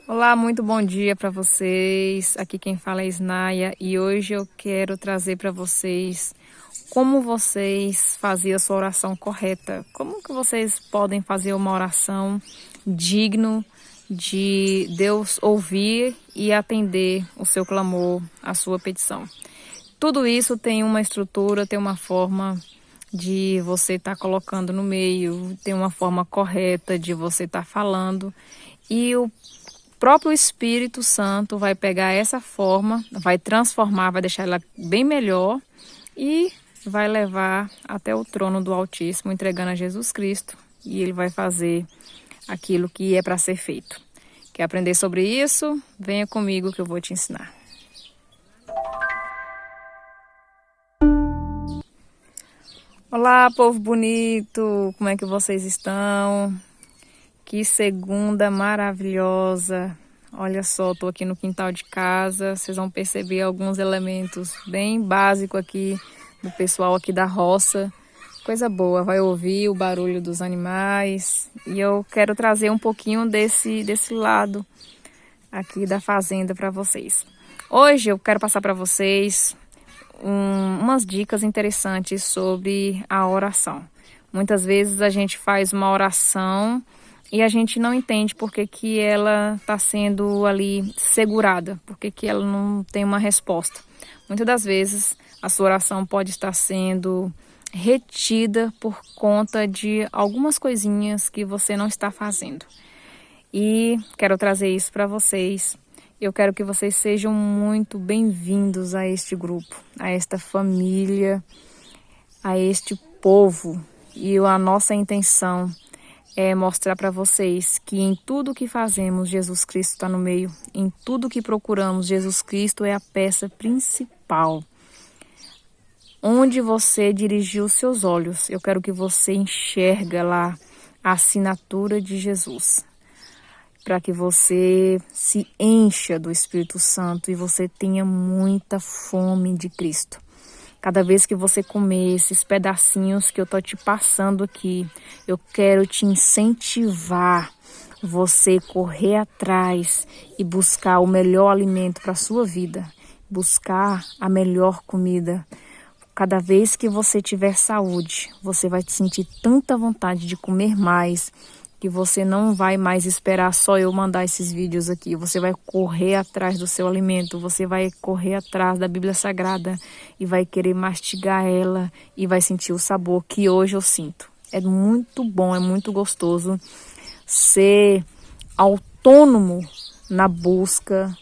Olá, muito bom dia para vocês. Aqui quem fala é Isnaia e hoje eu quero trazer para vocês como vocês faziam a sua oração correta. Como que vocês podem fazer uma oração digno de Deus ouvir e atender o seu clamor, a sua petição. Tudo isso tem uma estrutura, tem uma forma de você estar colocando no meio, tem uma forma correta de você estar falando e o próprio Espírito Santo vai pegar essa forma, vai transformar, vai deixar ela bem melhor e vai levar até o trono do Altíssimo, entregando a Jesus Cristo, e ele vai fazer aquilo que é para ser feito. Quer aprender sobre isso? Venha comigo que eu vou te ensinar. Olá, povo bonito! Como é que vocês estão? Que segunda maravilhosa! Olha só, estou aqui no quintal de casa. Vocês vão perceber alguns elementos bem básicos aqui do pessoal aqui da roça. Coisa boa, vai ouvir o barulho dos animais. E eu quero trazer um pouquinho desse lado aqui da fazenda para vocês. Hoje eu quero passar para vocês umas dicas interessantes sobre a oração. Muitas vezes a gente faz uma oração e a gente não entende por que ela está sendo ali segurada, por que ela não tem uma resposta. Muitas das vezes a sua oração pode estar sendo retida por conta de algumas coisinhas que você não está fazendo. E quero trazer isso para vocês. Eu quero que vocês sejam muito bem-vindos a este grupo, a esta família, a este povo. E a nossa intenção é mostrar para vocês que em tudo que fazemos, Jesus Cristo está no meio. Em tudo que procuramos, Jesus Cristo é a peça principal. Onde você dirigiu os seus olhos, eu quero que você enxerga lá a assinatura de Jesus, para que você se encha do Espírito Santo e você tenha muita fome de Cristo. Cada vez que você comer esses pedacinhos que eu tô te passando aqui, eu quero te incentivar você correr atrás e buscar o melhor alimento para a sua vida, buscar a melhor comida. Cada vez que você tiver saúde, você vai sentir tanta vontade de comer mais, que você não vai mais esperar só eu mandar esses vídeos aqui. Você vai correr atrás do seu alimento, você vai correr atrás da Bíblia Sagrada e vai querer mastigar ela e vai sentir o sabor que hoje eu sinto. É muito bom, é muito gostoso ser autônomo na busca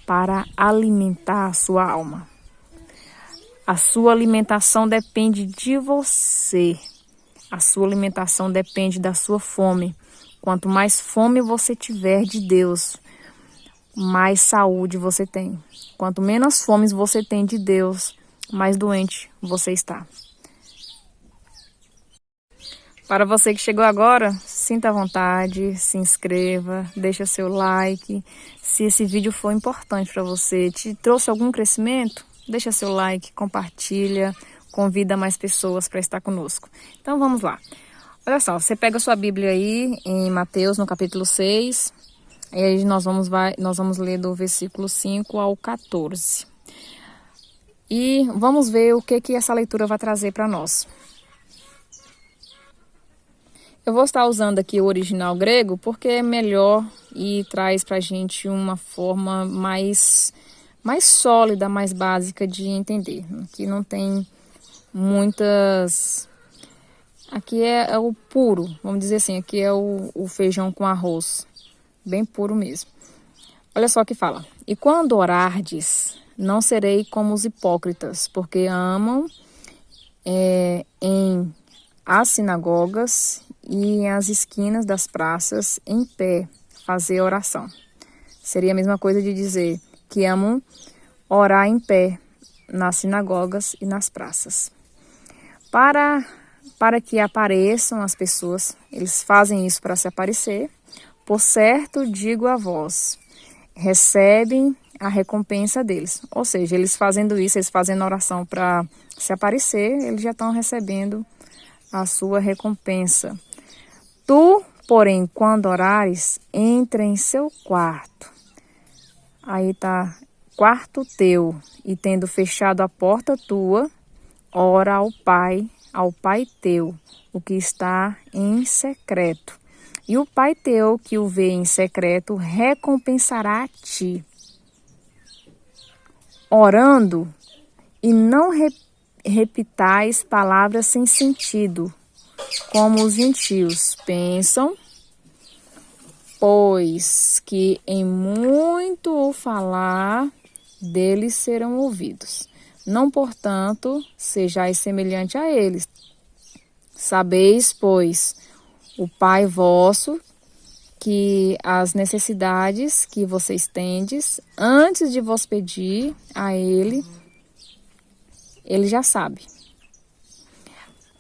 para alimentar a sua alma. A sua alimentação depende de você. A sua alimentação depende da sua fome. Quanto mais fome você tiver de Deus, mais saúde você tem. Quanto menos fome você tem de Deus, mais doente você está. Para você que chegou agora, sinta à vontade, se inscreva, deixa seu like. Se esse vídeo for importante para você, te trouxe algum crescimento, deixa seu like, compartilha, convida mais pessoas para estar conosco. Então vamos lá. Olha só, você pega a sua Bíblia aí em Mateus, no capítulo 6, e aí nós vamos ler do versículo 5 ao 14. E vamos ver o que essa leitura vai trazer para nós. Eu vou estar usando aqui o original grego porque é melhor e traz para a gente uma forma mais sólida, mais básica de entender. Aqui não tem muitas... Aqui é o puro, vamos dizer assim, aqui é o feijão com arroz, bem puro mesmo. Olha só o que fala. E quando orardes, não serei como os hipócritas, porque amam em as sinagogas e as esquinas das praças em pé fazer oração. Seria a mesma coisa de dizer que amam orar em pé nas sinagogas e nas praças. Para que apareçam as pessoas, eles fazem isso para se aparecer. Por certo, digo a vós, recebem a recompensa deles. Ou seja, eles fazendo isso, eles fazendo oração para se aparecer, eles já estão recebendo a sua recompensa. Tu, Porém, quando orares, entra em seu quarto. Aí tá, quarto teu, e tendo fechado a porta tua, ora ao Pai teu, o que está em secreto. E o Pai teu, que o vê em secreto, recompensará a ti. Orando, e não repitais palavras sem sentido, como os gentios pensam, pois que em muito falar deles serão ouvidos. Não, portanto, sejais semelhante a eles. Sabeis, pois, o Pai vosso, que as necessidades que vocês tendes, antes de vos pedir a Ele, Ele já sabe.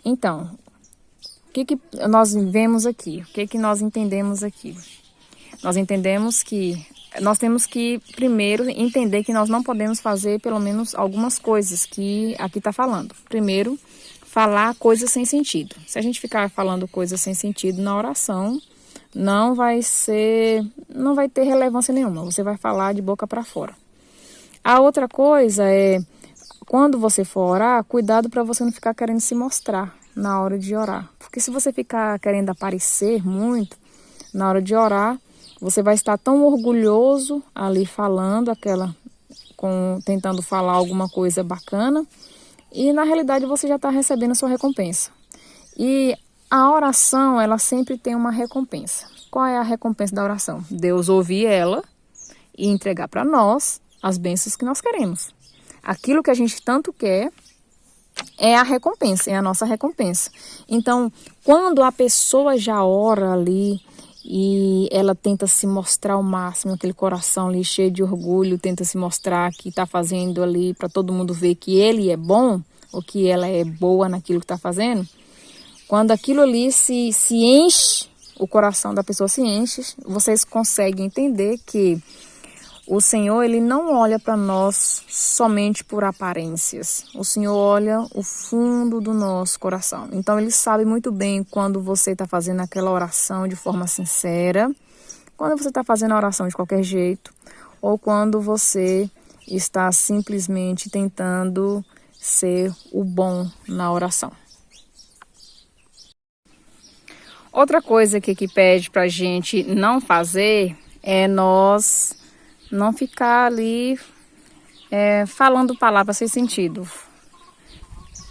Então, o que nós vemos aqui? O que nós entendemos aqui? Nós entendemos que nós temos que primeiro entender que nós não podemos fazer pelo menos algumas coisas que aqui está falando. Primeiro, falar coisas sem sentido. Se a gente ficar falando coisas sem sentido na oração, não vai ter relevância nenhuma. Você vai falar de boca para fora. A outra coisa é, quando você for orar, cuidado para você não ficar querendo se mostrar na hora de orar. Porque se você ficar querendo aparecer muito na hora de orar, você vai estar tão orgulhoso ali falando tentando falar alguma coisa bacana, e na realidade você já está recebendo a sua recompensa. E a oração, ela sempre tem uma recompensa. Qual é a recompensa da oração? Deus ouvir ela e entregar para nós as bênçãos que nós queremos. Aquilo que a gente tanto quer é a recompensa, é a nossa recompensa. Então, quando a pessoa já ora ali e ela tenta se mostrar ao máximo, aquele coração ali cheio de orgulho, tenta se mostrar que está fazendo ali para todo mundo ver que ele é bom, ou que ela é boa naquilo que está fazendo, quando aquilo ali se enche, o coração da pessoa se enche, vocês conseguem entender que o Senhor, Ele não olha para nós somente por aparências. O Senhor olha o fundo do nosso coração. Então, Ele sabe muito bem quando você está fazendo aquela oração de forma sincera, quando você está fazendo a oração de qualquer jeito, ou quando você está simplesmente tentando ser o bom na oração. Outra coisa que pede para a gente não fazer é nós não ficar ali falando palavras sem sentido.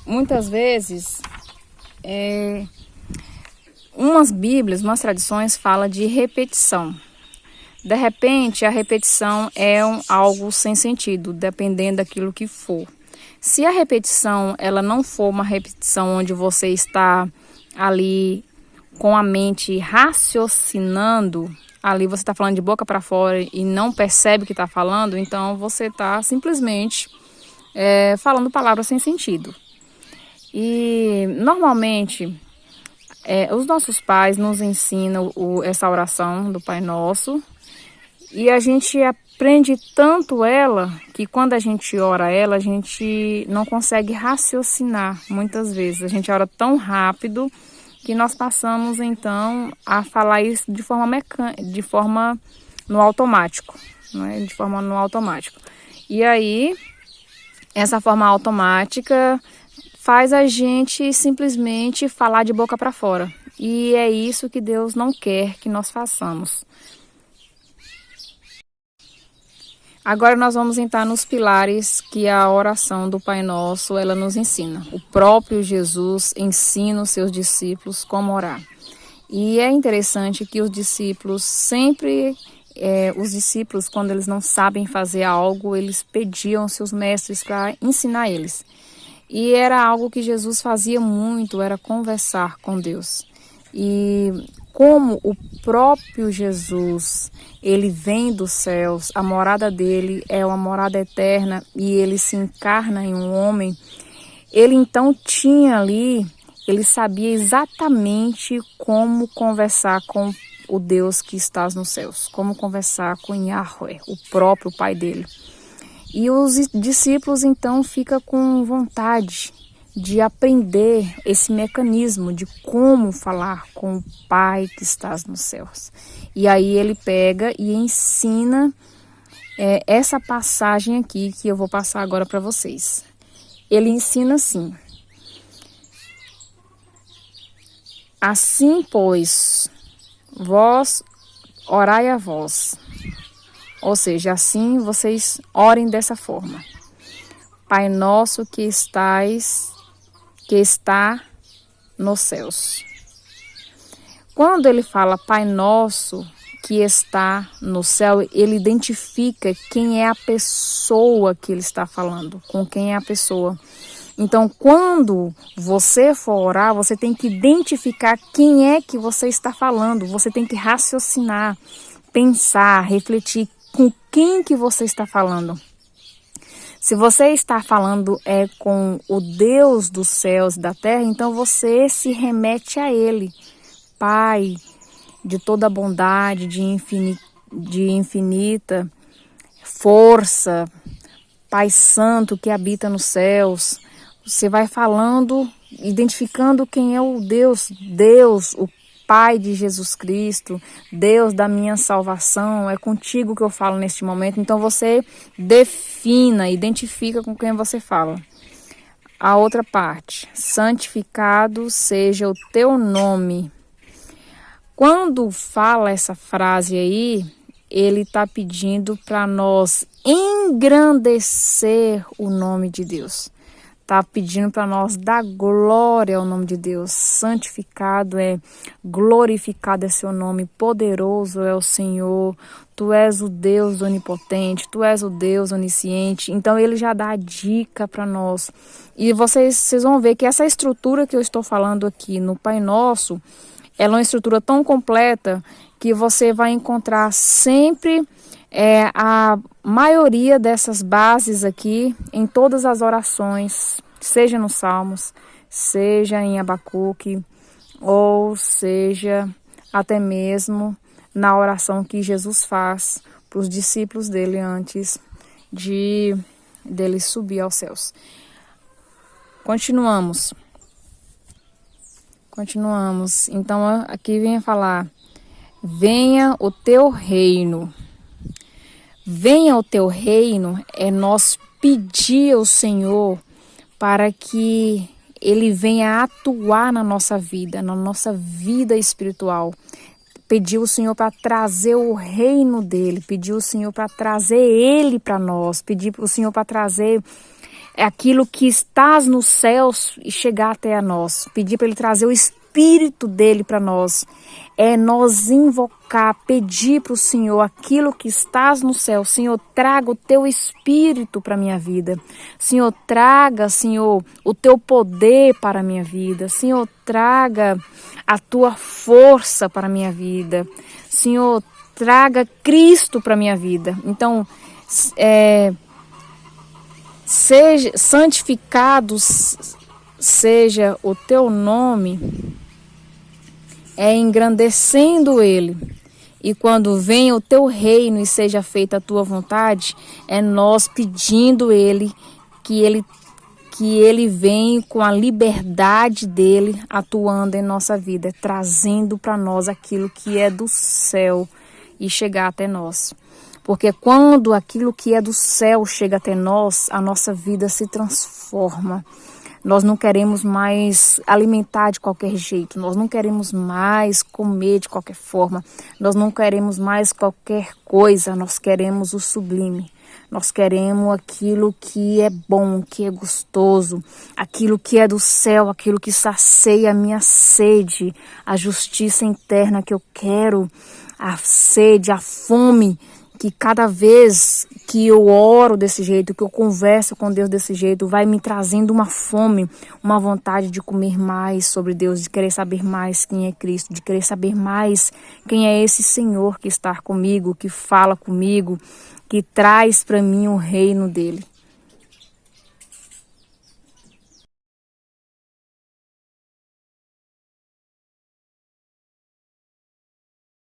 Muitas vezes, umas bíblias, umas tradições falam de repetição. De repente, a repetição é algo sem sentido, dependendo daquilo que for. Se a repetição ela não for uma repetição onde você está ali com a mente raciocinando, ali você está falando de boca para fora e não percebe que está falando, então você está simplesmente falando palavras sem sentido. E normalmente os nossos pais nos ensinam essa oração do Pai Nosso, e a gente aprende tanto ela que quando a gente ora ela, a gente não consegue raciocinar muitas vezes. A gente ora tão rápido que nós passamos então a falar isso de forma no automático, né? De forma no automático. E aí, essa forma automática faz a gente simplesmente falar de boca para fora. E é isso que Deus não quer que nós façamos. Agora nós vamos entrar nos pilares que a oração do Pai Nosso ela nos ensina. O próprio Jesus ensina os seus discípulos como orar. E é interessante que os discípulos sempre, quando eles não sabem fazer algo, eles pediam aos seus mestres para ensinar eles. E era algo que Jesus fazia muito, era conversar com Deus. E como o próprio Jesus, ele vem dos céus, a morada dele é uma morada eterna e ele se encarna em um homem, ele então tinha ali, ele sabia exatamente como conversar com o Deus que está nos céus, como conversar com Yahweh, o próprio Pai dele. E os discípulos então ficam com vontade de aprender esse mecanismo de como falar com o Pai que estás nos céus. E aí ele pega e ensina essa passagem aqui que eu vou passar agora para vocês. Ele ensina assim: assim, pois, vós orai a vós. Ou seja, assim vocês orem dessa forma: Pai nosso que está nos céus. Quando ele fala Pai nosso que está no céu, ele identifica quem é a pessoa que ele está falando, com quem é a pessoa. Então, quando você for orar, você tem que identificar quem é que você está falando. Você tem que raciocinar, pensar, refletir com quem que você está falando. Se você está falando com o Deus dos céus e da terra, então você se remete a Ele. Pai de toda bondade, de infinita força, Pai Santo que habita nos céus. Você vai falando, identificando quem é o Deus, o Pai de Jesus Cristo, Deus da minha salvação, é contigo que eu falo neste momento. Então você identifica com quem você fala. A outra parte: santificado seja o teu nome. Quando fala essa frase aí, ele está pedindo para nós engrandecer o nome de Deus. Está pedindo para nós dar glória ao nome de Deus. Santificado glorificado é seu nome, poderoso é o Senhor. Tu és o Deus onipotente, tu és o Deus onisciente. Então ele já dá a dica para nós. E vocês vão ver que essa estrutura que eu estou falando aqui no Pai Nosso, ela é uma estrutura tão completa que você vai encontrar sempre a maioria dessas bases aqui em todas as orações, seja nos Salmos, seja em Abacuque, ou seja até mesmo na oração que Jesus faz para os discípulos dele antes dele subir aos céus. Continuamos. Então aqui vem a falar: venha o teu reino. Venha o teu reino é nós pedir ao Senhor para que Ele venha atuar na nossa vida espiritual. Pedir ao Senhor para trazer o reino dEle, pedir ao Senhor para trazer Ele para nós, pedir ao Senhor para trazer aquilo que estás nos céus e chegar até a nós, pedir para Ele trazer o Espírito dEle para nós. É nós invocar, pedir para o Senhor aquilo que estás no céu. Senhor, traga o teu Espírito para a minha vida. Senhor, traga, Senhor, o teu poder para a minha vida. Senhor, traga a tua força para a minha vida. Senhor, traga Cristo para a minha vida. Então, seja santificado seja o teu nome, engrandecendo Ele. E quando venha o teu reino e seja feita a tua vontade, é nós pedindo Ele que Ele venha com a liberdade dEle atuando em nossa vida, trazendo para nós aquilo que é do céu e chegar até nós. Porque quando aquilo que é do céu chega até nós, a nossa vida se transforma. Nós não queremos mais alimentar de qualquer jeito, nós não queremos mais comer de qualquer forma, nós não queremos mais qualquer coisa, nós queremos o sublime. Nós queremos aquilo que é bom, que é gostoso, aquilo que é do céu, aquilo que sacia a minha sede, a justiça interna que eu quero, a sede, a fome, que cada vez que eu oro desse jeito, que eu converso com Deus desse jeito, vai me trazendo uma fome, uma vontade de comer mais sobre Deus, de querer saber mais quem é Cristo, de querer saber mais quem é esse Senhor que está comigo, que fala comigo, que traz para mim o reino dele.